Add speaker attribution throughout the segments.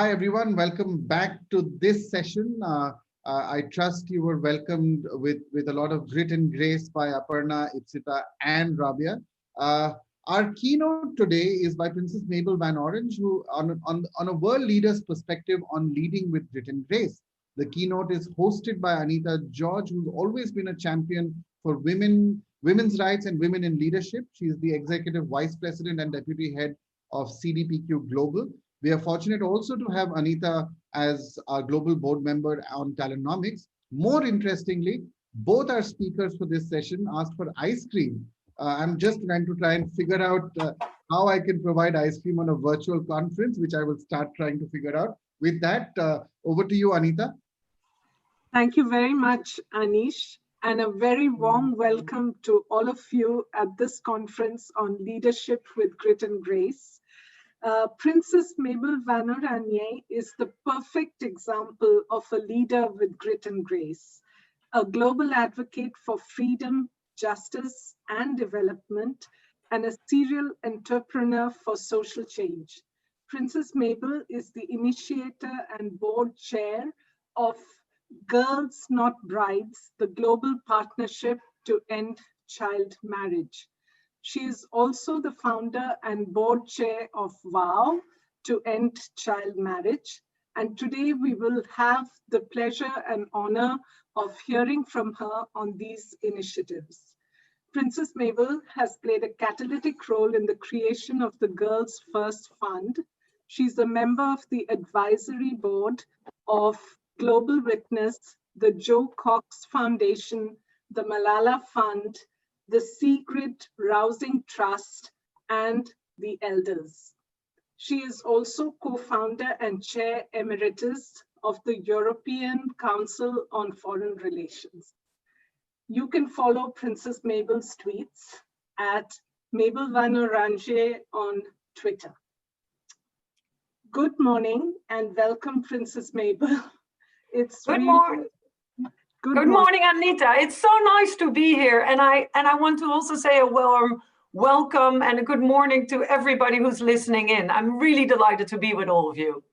Speaker 1: Hi everyone, welcome back to this session. I trust you were welcomed with a lot of grit and grace by Aparna, Ipsita, and Rabia. Our keynote today is by Princess Mabel van Oranje, who on a world leader's perspective on leading with grit and grace. The keynote is hosted by Anita George, who's always been a champion for women's rights and women in leadership. She is the executive vice president and deputy head of CDPQ Global. We are fortunate also to have Anita as our global board member on Talentnomics. More interestingly, both our speakers for this session asked for ice cream. I'm just trying to figure out how I can provide ice cream on a virtual conference, which I will start trying to figure out. With that, over to you, Anita.
Speaker 2: Thank you very much, Anish, and a very warm welcome to all of you at this conference on leadership with grit and grace. Princess Mabel van Oranje is the perfect example of a leader with grit and grace, a global advocate for freedom, justice, and development, and a serial entrepreneur for social change. Princess Mabel is the initiator and board chair of Girls Not Brides, the global partnership to end child marriage. She is also the founder and board chair of VOW, to end child marriage. And today we will have the pleasure and honor of hearing from her on these initiatives. Princess Mabel has played a catalytic role in the creation of the Girls First Fund. She's a member of the advisory board of Global Witness, the Joe Cox Foundation, the Malala Fund, the Secret Rousing Trust, and the Elders. She is also co-founder and chair emeritus of the European Council on Foreign Relations. You can follow Princess Mabel's tweets at Mabel van Oranje on Twitter. Good morning and welcome, Princess Mabel. It's
Speaker 3: Good morning. Good morning, Anita. It's so nice to be here. And I want to also say a warm welcome and a good morning to everybody who's listening in. I'm really delighted to be with all of you.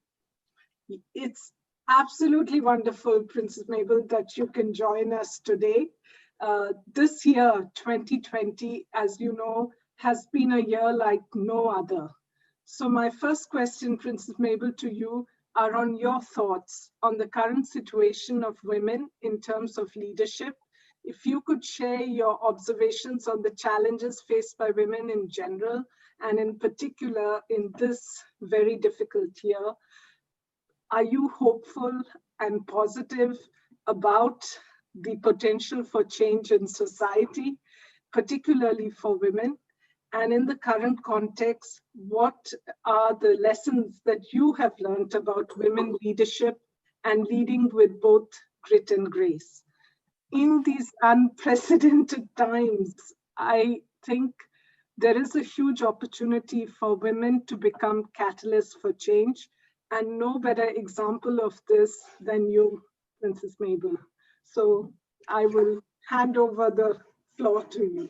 Speaker 2: It's absolutely wonderful, Princess Mabel, that you can join us today. This year, 2020, as you know, has been a year like no other. So my first question, Princess Mabel, to you are on your thoughts on the current situation of women in terms of leadership. If you could share your observations on the challenges faced by women in general, and in particular in this very difficult year. Are you hopeful and positive about the potential for change in society, particularly for women? And in the current context, what are the lessons that you have learned about women leadership and leading with both grit and grace? In these unprecedented times, I think there is a huge opportunity for women to become catalysts for change, and no better example of this than you, Princess Mabel. So I will hand over the floor to you.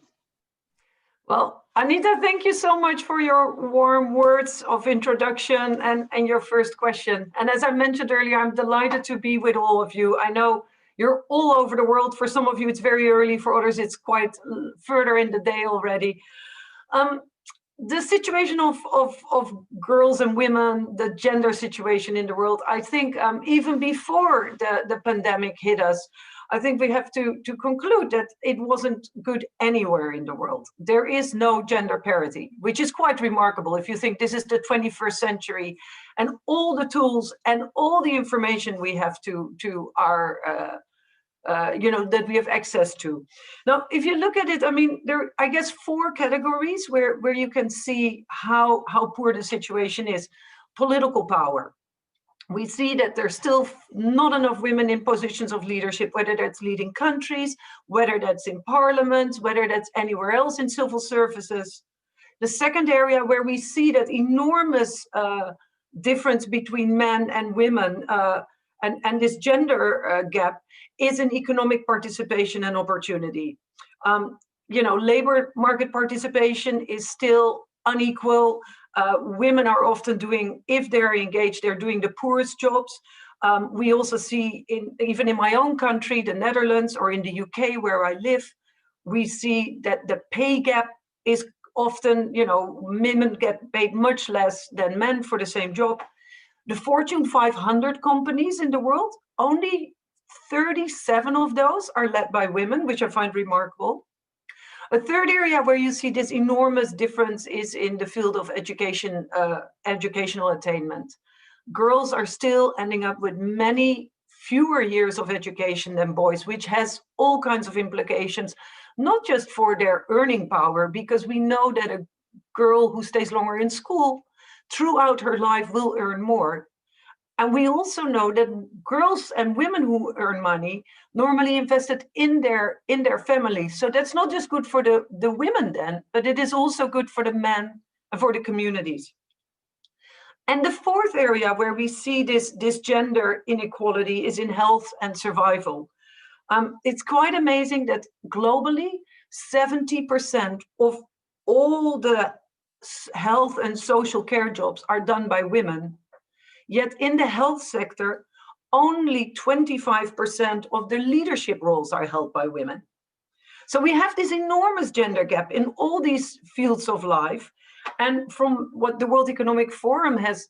Speaker 3: Well, Anita, thank you so much for your warm words of introduction and your first question. And as I mentioned earlier, I'm delighted to be with all of you. I know you're all over the world. For some of you, it's very early. For others, it's quite further in the day already. The situation of girls and women, the gender situation in the world, I think even before the pandemic hit us, I think we have to conclude that it wasn't good anywhere in the world. There is no gender parity, which is quite remarkable if you think this is the 21st century and all the tools and all the information we have to our that we have access to. Now, if you look at it, I mean, there are, I guess, 4 categories where you can see how poor the situation is. Political power. We see that there's still not enough women in positions of leadership, whether that's leading countries, whether that's in parliament, whether that's anywhere else in civil services. The second area where we see that enormous difference between men and women and this gender gap is in economic participation and opportunity. Labor market participation is still unequal. Women are often doing, if they're engaged, they're doing the poorest jobs. We also see, even in my own country, the Netherlands, or in the UK where I live, we see that the pay gap is often, women get paid much less than men for the same job. The Fortune 500 companies in the world, only 37 of those are led by women, which I find remarkable. A third area where you see this enormous difference is in the field of education, educational attainment. Girls are still ending up with many fewer years of education than boys, which has all kinds of implications, not just for their earning power, because we know that a girl who stays longer in school throughout her life will earn more. And we also know that girls and women who earn money normally invest it in their family. So that's not just good for the women then, but it is also good for the men and for the communities. And the fourth area where we see this gender inequality is in health and survival. It's quite amazing that globally, 70% of all the health and social care jobs are done by women. Yet in the health sector, only 25% of the leadership roles are held by women. So we have this enormous gender gap in all these fields of life. And from what the World Economic Forum has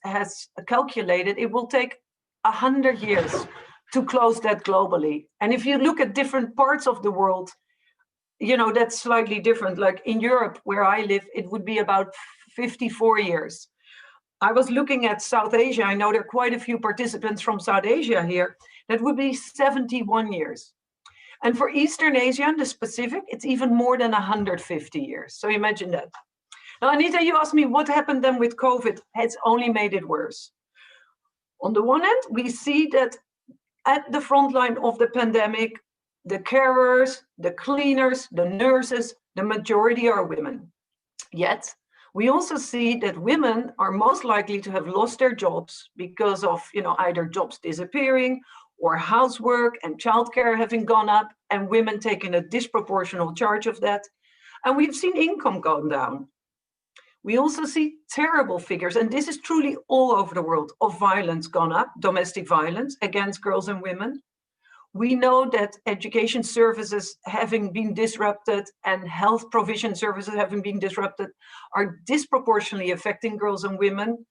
Speaker 3: calculated, it will take 100 years to close that globally. And if you look at different parts of the world, that's slightly different. Like in Europe, where I live, it would be about 54 years. I was looking at South Asia. I know there are quite a few participants from South Asia here. That would be 71 years. And for Eastern Asia and the Pacific, it's even more than 150 years. So imagine that. Now, Anita, you asked me what happened then with COVID. It's only made it worse. On the one hand, we see that at the front line of the pandemic, the carers, the cleaners, the nurses, the majority are women. Yet, we also see that women are most likely to have lost their jobs because of, either jobs disappearing or housework and childcare having gone up, and women taking a disproportionate charge of that. And we've seen income go down. We also see terrible figures, and this is truly all over the world, of violence gone up, domestic violence against girls and women. We know that education services having been disrupted and health provision services having been disrupted are disproportionately affecting girls and women.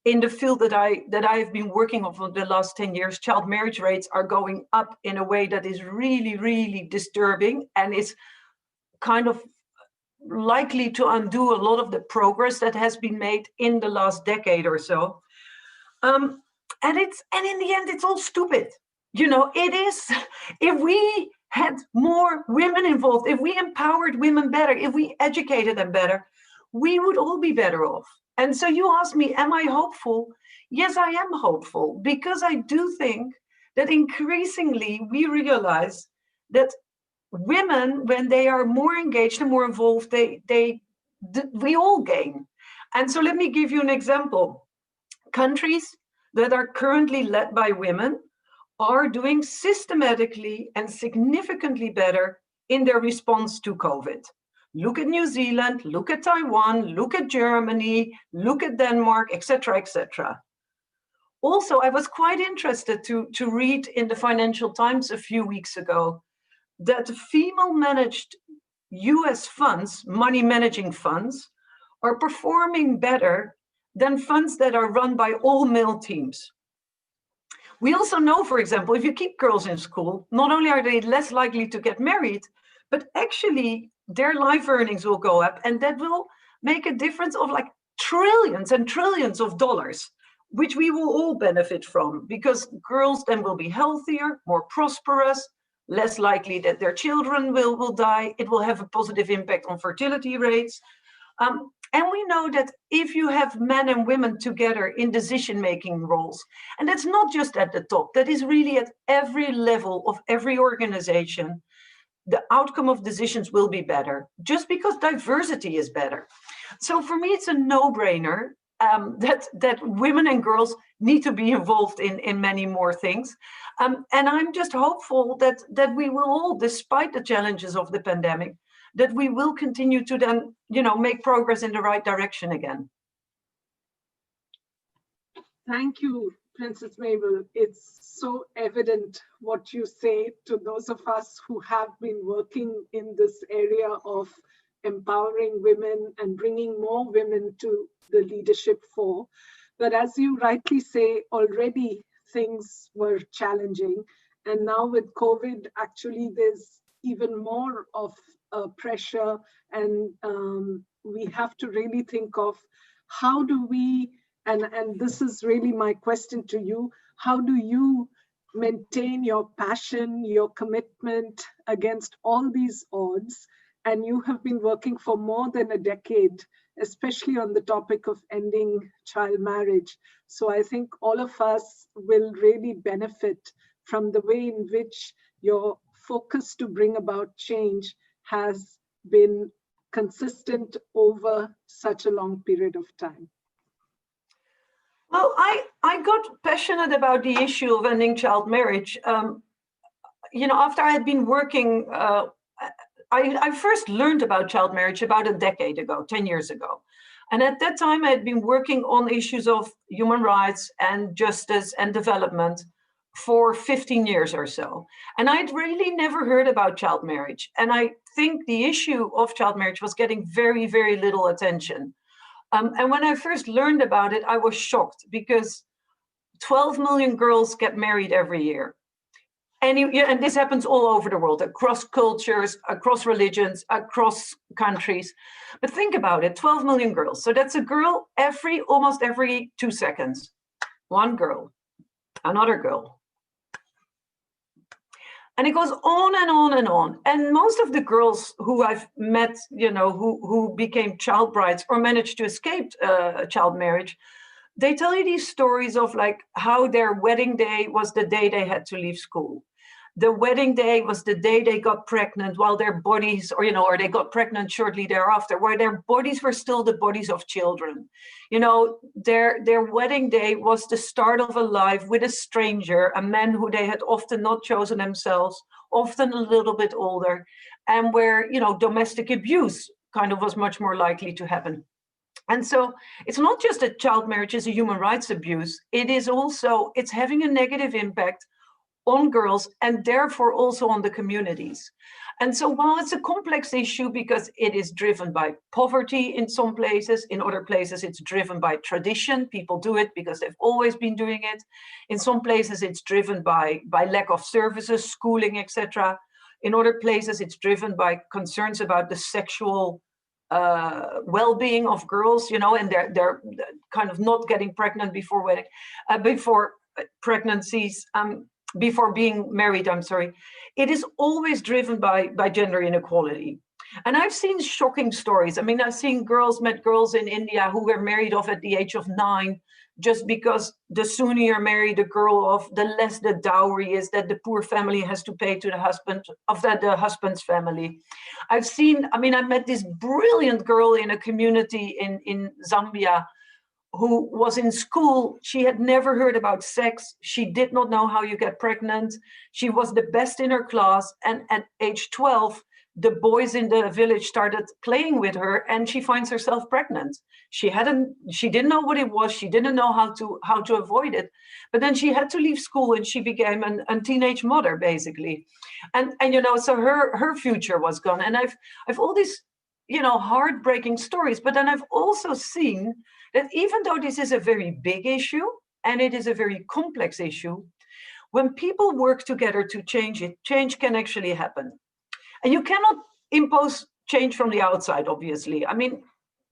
Speaker 3: In the field that I have been working on for the last 10 years, child marriage rates are going up in a way that is really, really disturbing, and is kind of likely to undo a lot of the progress that has been made in the last decade or so. And in the end, it's all stupid. It is, if we had more women involved, if we empowered women better, if we educated them better, we would all be better off. And so you asked me, am I hopeful? Yes, I am hopeful, because I do think that increasingly we realize that women, when they are more engaged and more involved, we all gain. And so let me give you an example. Countries that are currently led by women are doing systematically and significantly better in their response to COVID. Look at New Zealand, look at Taiwan, look at Germany, look at Denmark, etc., etc. Also, I was quite interested to read in the Financial Times a few weeks ago that female-managed US funds, money managing funds, are performing better than funds that are run by all male teams. We also know, for example, if you keep girls in school, not only are they less likely to get married, but actually their life earnings will go up, and that will make a difference of like trillions and trillions of dollars, which we will all benefit from, because girls then will be healthier, more prosperous, less likely that their children will die. It will have a positive impact on fertility rates. And we know that if you have men and women together in decision-making roles, and that's not just at the top, that is really at every level of every organization, the outcome of decisions will be better, just because diversity is better. So for me, it's a no-brainer that women and girls need to be involved in many more things. And I'm just hopeful that we will all, despite the challenges of the pandemic, that we will continue to then, make progress in the right direction again.
Speaker 2: Thank you, Princess Mabel. It's so evident what you say to those of us who have been working in this area of empowering women and bringing more women to the leadership fore. But as you rightly say, already things were challenging. And now with COVID, actually, there's even more of pressure. And we have to really think of how do we, and this is really my question to you, how do you maintain your passion, your commitment against all these odds? And you have been working for more than a decade, especially on the topic of ending child marriage. So I think all of us will really benefit from the way in which your focus to bring about change has been consistent over such a long period of time.
Speaker 3: Well, I got passionate about the issue of ending child marriage. After I had been working, I first learned about child marriage about a decade ago, 10 years ago. And at that time, I had been working on issues of human rights and justice and development for 15 years or so. And I'd really never heard about child marriage. And I think the issue of child marriage was getting very, very little attention. And when I first learned about it, I was shocked because 12 million girls get married every year. And this happens all over the world, across cultures, across religions, across countries. But think about it, 12 million girls. So that's a girl almost every 2 seconds. One girl, another girl. And it goes on and on and on. And most of the girls who I've met, who became child brides or managed to escape child marriage, they tell you these stories of like how their wedding day was the day they had to leave school. The wedding day was the day they got pregnant while their bodies, or they got pregnant shortly thereafter, where their bodies were still the bodies of children. Their wedding day was the start of a life with a stranger, a man who they had often not chosen themselves, often a little bit older, and where, domestic abuse kind of was much more likely to happen. And so it's not just that child marriage is a human rights abuse, it's having a negative impact on girls and therefore also on the communities. And so while it's a complex issue because it is driven by poverty in some places, in other places it's driven by tradition, people do it because they've always been doing it. In some places it's driven by lack of services, schooling, etc. In other places it's driven by concerns about the sexual well-being of girls, and they're kind of not getting pregnant before wedding, before pregnancies, before being married, It is always driven by gender inequality. And I've seen shocking stories. I've met girls in India who were married off at the age of 9, just because the sooner you marry the girl off, the less the dowry is that the poor family has to pay to the husband of the husband's family. I met this brilliant girl in a community in Zambia who was in school. She had never heard about sex. She did not know how you get pregnant. She was the best in her class. And at age 12, the boys in the village started playing with her and she finds herself pregnant. She didn't know what it was. She didn't know how to avoid it. But then she had to leave school and she became a teenage mother, basically. And so her future was gone. And I've all these, heartbreaking stories, but then I've also seen that even though this is a very big issue and it is a very complex issue, when people work together to change it, change can actually happen. And you cannot impose change from the outside, obviously.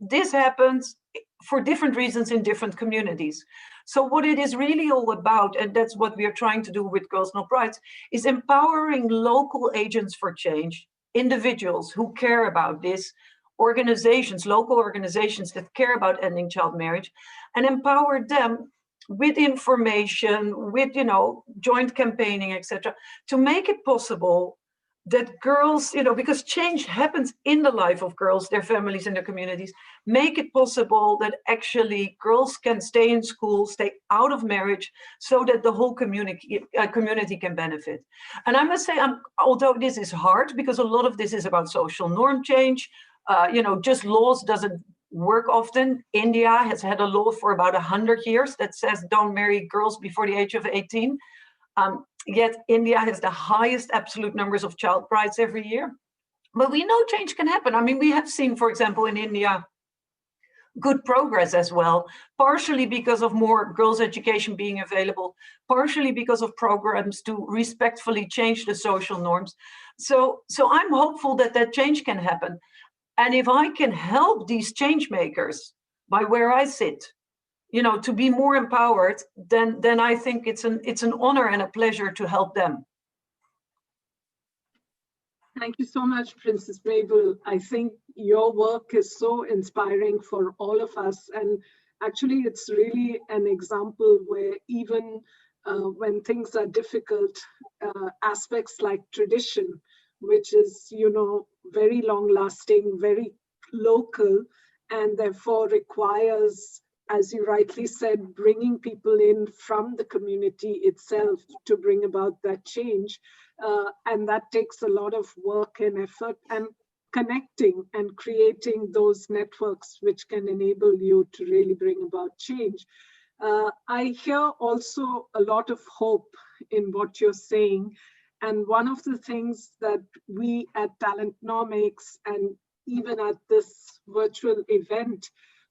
Speaker 3: This happens for different reasons in different communities. So what it is really all about, and that's what we are trying to do with Girls Not Brides, is empowering local agents for change, individuals who care about this, organizations, local organizations that care about ending child marriage, and empower them with information, with joint campaigning, etc., to make it possible that girls, because change happens in the life of girls, their families and their communities, make it possible that actually girls can stay in school, stay out of marriage, so that the whole community can benefit. And I must say, although this is hard, because a lot of this is about social norm change, just laws doesn't work often. India has had a law for about 100 years that says don't marry girls before the age of 18. Yet India has the highest absolute numbers of child brides every year. But we know change can happen. I mean, we have seen, for example, in India, good progress as well, partially because of more girls' education being available, partially because of programs to respectfully change the social norms. So I'm hopeful that that change can happen. And if I can help these change makers by where I sit, you know, to be more empowered, then I think it's an honor and a pleasure to help them.
Speaker 2: Thank you so much, Princess Mabel. I think your work is so inspiring for all of us. And actually, it's really an example where even when things are difficult, aspects like tradition, which is, you know, very long lasting, very local, and therefore requires, as you rightly said, bringing people in from the community itself to bring about that change. And that takes a lot of work and effort and connecting and creating those networks which can enable you to really bring about change. I hear also a lot of hope in what you're saying. And one of the things that we at Talentnomics and even at this virtual event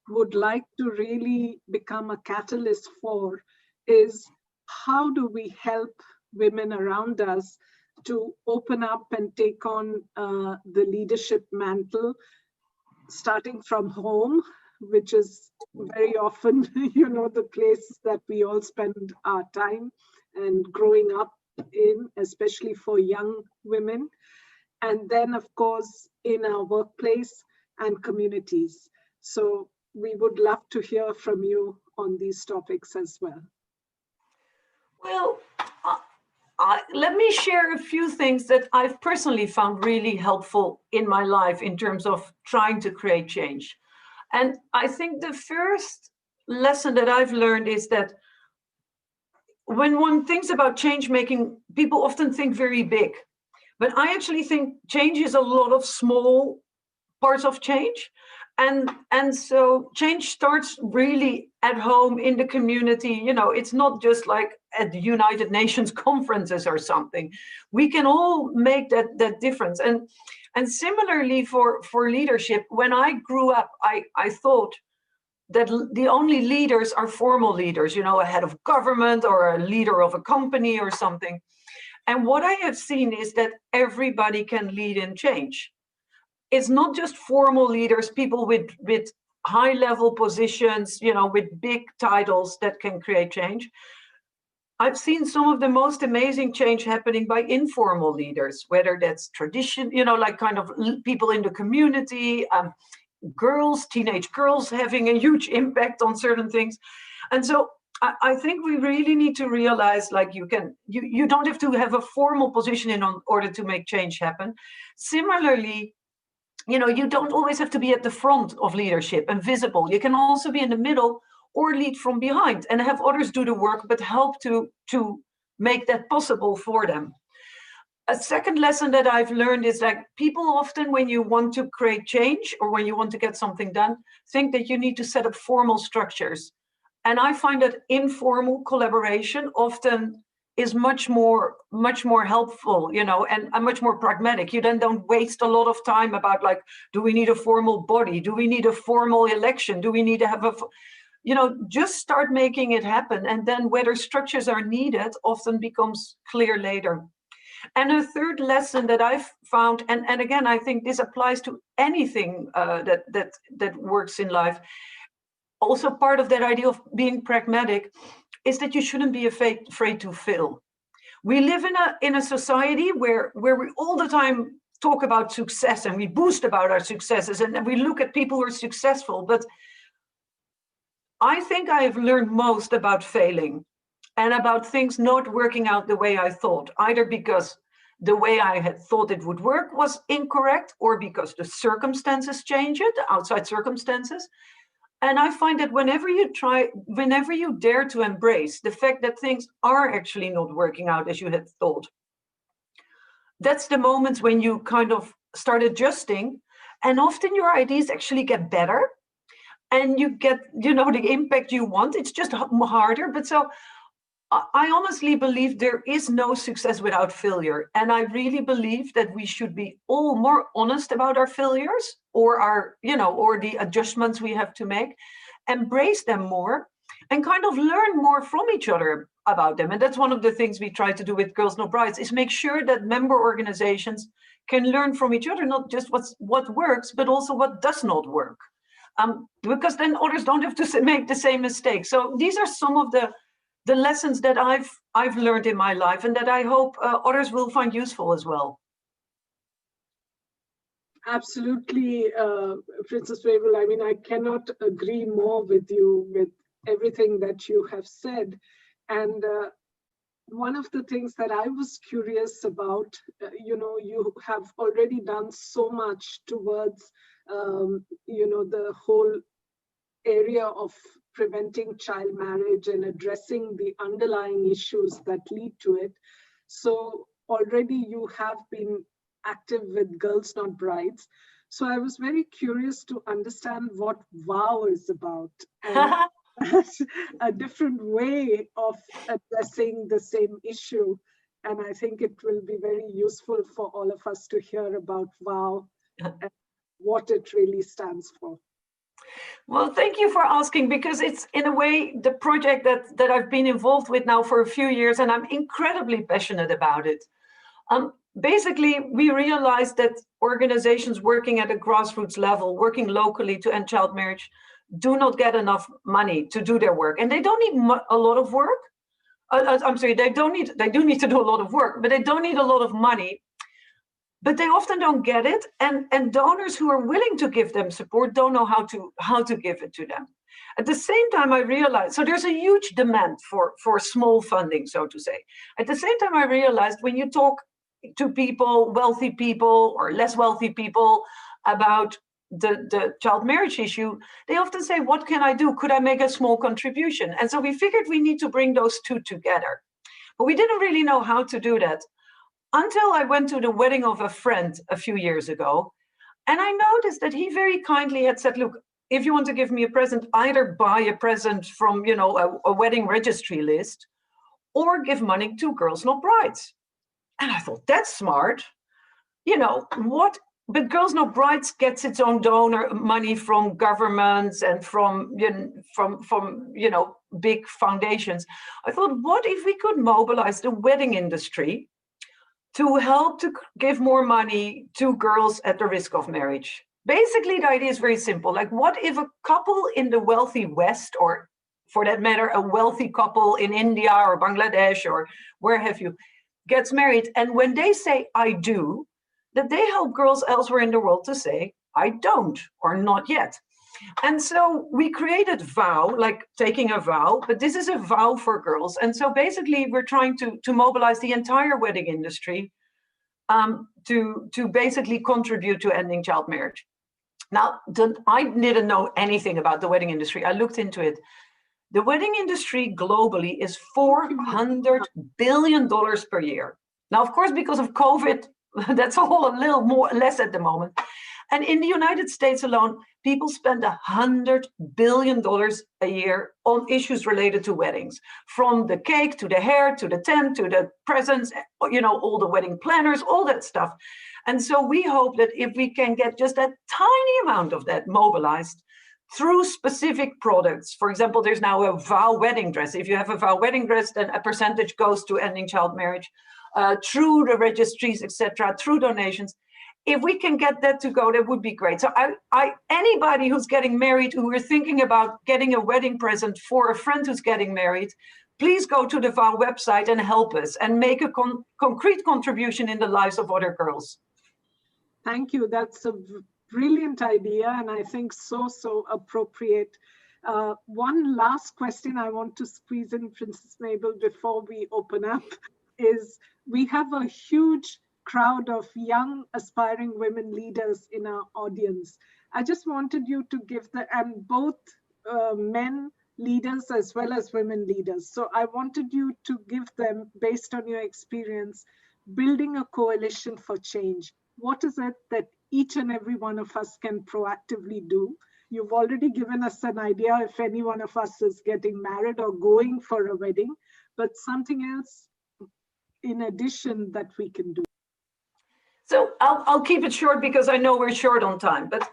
Speaker 2: would like to really become a catalyst for is how do we help women around us to open up and take on the leadership mantle, starting from home, which is very often, you know, the place that we all spend our time and growing up in, especially for young women. And then, of course, in our workplace and communities. So we would love to hear from you on these topics as well.
Speaker 3: Well, let me share a few things that I've personally found really helpful in my life in terms of trying to create change. And I think the first lesson that I've learned is that when one thinks about change making, people often think very big. But I actually think change is a lot of small parts of change. And so change starts really at home in the community. You know, it's not just like at the United Nations conferences or something. We can all make that difference. And similarly for leadership, when I grew up, I thought that the only leaders are formal leaders, you know, a head of government or a leader of a company or something. And what I have seen is that everybody can lead in change. It's not just formal leaders, people with high level positions, you know, with big titles that can create change. I've seen some of the most amazing change happening by informal leaders, whether that's tradition, you know, like kind of people in the community, girls, teenage girls having a huge impact on certain things. And so I think we really need to realize, like, you don't have to have a formal position in order to make change happen. Similarly, you know, you don't always have to be at the front of leadership and visible. You can also be in the middle or lead from behind and have others do the work, but help to make that possible for them. A second lesson that I've learned is that people often, when you want to create change or when you want to get something done, think that you need to set up formal structures. And I find that informal collaboration often is much more helpful, you know, and much more pragmatic. You then don't waste a lot of time about, like, do we need a formal body? Do we need a formal election? Do we need to have you know, just start making it happen. And then whether structures are needed often becomes clear later. And a third lesson that I've found, and again, I think this applies to anything that works in life. Also part of that idea of being pragmatic is that you shouldn't be afraid to fail. We live in a society where we all the time talk about success and we boast about our successes and we look at people who are successful. But I think I have learned most about failing and about things not working out the way I thought, either because the way I had thought it would work was incorrect or because the circumstances changed, the outside circumstances. And I find that whenever you dare to embrace the fact that things are actually not working out as you had thought, that's the moments when you kind of start adjusting, and often your ideas actually get better. and you get, the impact you want. It's just harder. But so I honestly believe there is no success without failure. And I really believe that we should be all more honest about our failures, or or the adjustments we have to make, embrace them more, and kind of learn more from each other about them. And that's one of the things we try to do with Girls Not Brides, is make sure that member organizations can learn from each other, not just what works, but also what does not work. Because then others don't have to make the same mistakes. So these are some of the lessons that I've learned in my life, and that I hope others will find useful as well.
Speaker 2: Absolutely, Princess Mabel. I mean, I cannot agree more with you with everything that you have said. And one of the things that I was curious about, you have already done so much towards, the whole area of preventing child marriage and addressing the underlying issues that lead to it. So already you have been active with Girls Not Brides. So I was very curious to understand what VOW is about, and a different way of addressing the same issue. And I think it will be very useful for all of us to hear about VOW and what it really stands for.
Speaker 3: Well, thank you for asking, because it's in a way the project that I've been involved with now for a few years, and I'm incredibly passionate about it. Basically, we realized that organizations working at a grassroots level, working locally to end child marriage, do not get enough money to do their work, and they don't need a lot of work. I'm sorry, they do need to do a lot of work, but they don't need a lot of money. But they often don't get it, and donors who are willing to give them support don't know how to give it to them. At the same time, I realized, so there's a huge demand for small funding, so to say. At the same time, I realized when you talk to people, wealthy people or less wealthy people, about the child marriage issue, they often say, what can I do? Could I make a small contribution? And so we figured we need to bring those two together. But we didn't really know how to do that until I went to the wedding of a friend a few years ago. And I noticed that he very kindly had said, look, if you want to give me a present, either buy a present from, a wedding registry list, or give money to Girls Not Brides. And I thought, that's smart. But Girls Not Brides gets its own donor money from governments and from big foundations. I thought, what if we could mobilize the wedding industry to help to give more money to girls at the risk of marriage? Basically, the idea is very simple. Like, what if a couple in the wealthy West, or for that matter, a wealthy couple in India or Bangladesh or where have you, gets married, and when they say, I do, that they help girls elsewhere in the world to say, I don't, or not yet. And so we created VOW, like taking a vow, but this is a vow for girls. And so basically we're trying to mobilize the entire wedding industry to basically contribute to ending child marriage. Now, I didn't know anything about the wedding industry. I looked into it. The wedding industry globally is $400 billion per year. Now, of course, because of COVID, that's a little more less at the moment. And in the United States alone, people spend $100 billion a year on issues related to weddings, from the cake to the hair to the tent to the presents, all the wedding planners, all that stuff. And so we hope that if we can get just a tiny amount of that mobilized through specific products. For example, there's now a vow wedding dress. If you have a vow wedding dress, then a percentage goes to ending child marriage through the registries, etc., through donations. If we can get that to go, that would be great. So anybody who's getting married, who are thinking about getting a wedding present for a friend who's getting married, please go to the VOW website and help us and make a concrete contribution in the lives of other girls.
Speaker 2: Thank you. That's a brilliant idea, and I think so appropriate. One last question I want to squeeze in, Princess Mabel, before we open up, is we have a huge crowd of young aspiring women leaders in our audience. I just wanted you to give and both men leaders as well as women leaders. So I wanted you to give them, based on your experience, building a coalition for change. What is it that each and every one of us can proactively do You've already given us an idea if any one of us is getting married or going for a wedding, but something else in addition that we can do.
Speaker 3: So I'll keep it short because I know we're short on time, but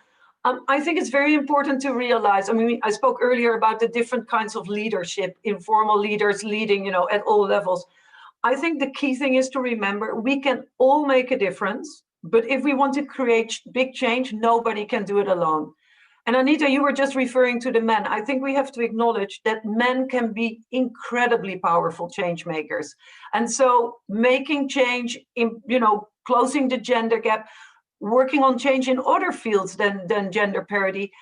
Speaker 3: I think it's very important to realize, I mean, I spoke earlier about the different kinds of leadership, informal leaders leading, at all levels. I think the key thing is to remember we can all make a difference, but if we want to create big change, nobody can do it alone. And Anita, you were just referring to the men. I think we have to acknowledge that men can be incredibly powerful change makers. And so making change, closing the gender gap, working on change in other fields than gender parity.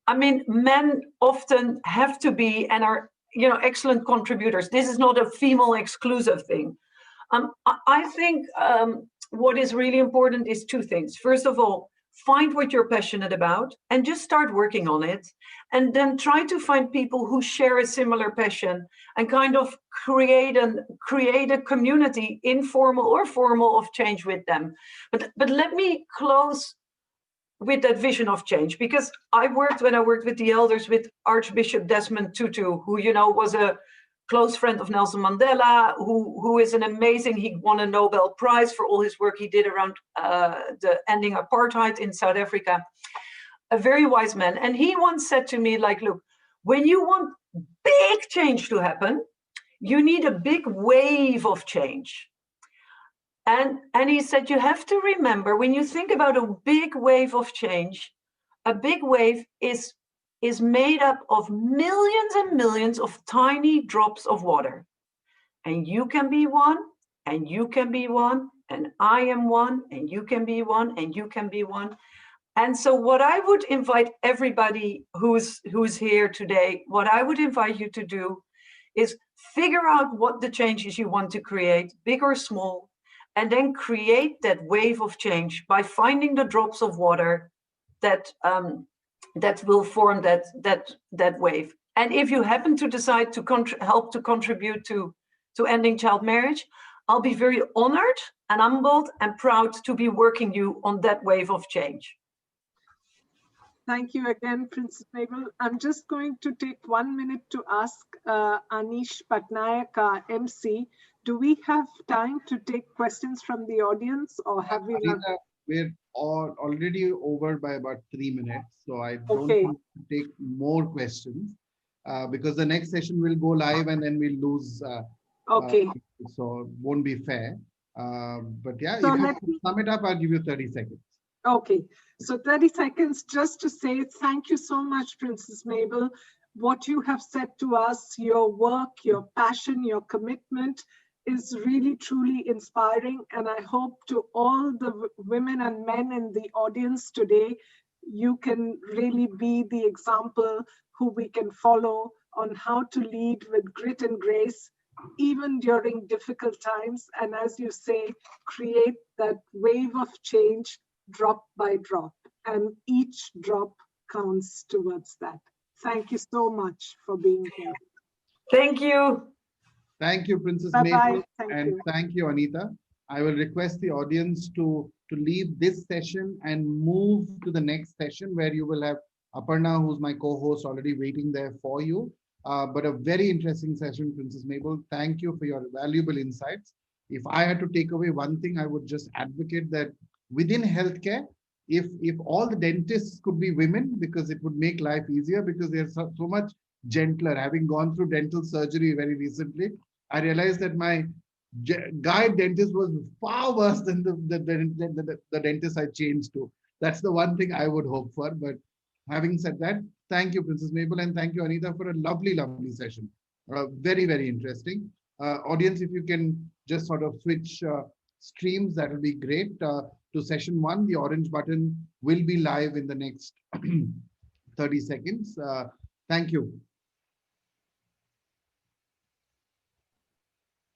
Speaker 3: I mean, men often have to be and are, excellent contributors. This is not a female exclusive thing. I think what is really important is two things. First of all, find what you're passionate about and just start working on it. And then try to find people who share a similar passion and kind of create a community, informal or formal, of change with them. But let me close with that vision of change, because when I worked with the elders with Archbishop Desmond Tutu, who, was a close friend of Nelson Mandela, who is an amazing, he won a Nobel Prize for all his work he did around the ending apartheid in South Africa, a very wise man. And he once said to me, like, look, when you want big change to happen, you need a big wave of change. And he said, you have to remember, when you think about a big wave of change, a big wave is made up of millions and millions of tiny drops of water. And you can be one, and you can be one, and I am one, and you can be one, and you can be one. And so what I would invite everybody who's here today, what I would invite you to do is figure out what the changes you want to create, big or small, and then create that wave of change by finding the drops of water that will form that wave. And if you happen to decide to help to contribute to ending child marriage, I'll be very honored and humbled and proud to be working you on that wave of change.
Speaker 2: Thank you again, Princess Mabel. I'm just going to take 1 minute to ask Anish Patnaik, our MC, do we have time to take questions from the audience, or have we not?
Speaker 1: We're already over by about 3 minutes, so I don't
Speaker 2: Okay.
Speaker 1: want to take more questions because the next session will go live and then we'll lose.
Speaker 2: Okay.
Speaker 1: So it won't be fair. But yeah,
Speaker 2: So
Speaker 1: if you can sum it up, I'll give you 30 seconds.
Speaker 2: Okay, so 30 seconds just to say thank you so much, Princess Mabel. What you have said to us, your work, your passion, your commitment is really, truly inspiring. And I hope to all the women and men in the audience today, you can really be the example who we can follow on how to lead with grit and grace, even during difficult times. And as you say, create that wave of change drop by drop, and each drop counts towards that. Thank you so much for being here.
Speaker 3: Thank you.
Speaker 1: Thank you, Princess
Speaker 2: Bye-bye.
Speaker 1: Mabel, thank you, Anita. I will request the audience to leave this session and move to the next session where you will have Aparna, who's my co-host, already waiting there for you. But a very interesting session, Princess Mabel. Thank you for your valuable insights. If I had to take away one thing, I would just advocate that within healthcare, if all the dentists could be women, because it would make life easier, because they're so much gentler. Having gone through dental surgery very recently, I realized that my guy dentist was far worse than the dentist I changed to. That's the one thing I would hope for. But having said that, thank you, Princess Mabel, and thank you, Anita, for a lovely, lovely session. Very, very interesting. Audience, if you can just sort of switch streams, that will be great. To session 1, the orange button will be live in the next 30 seconds. Thank you.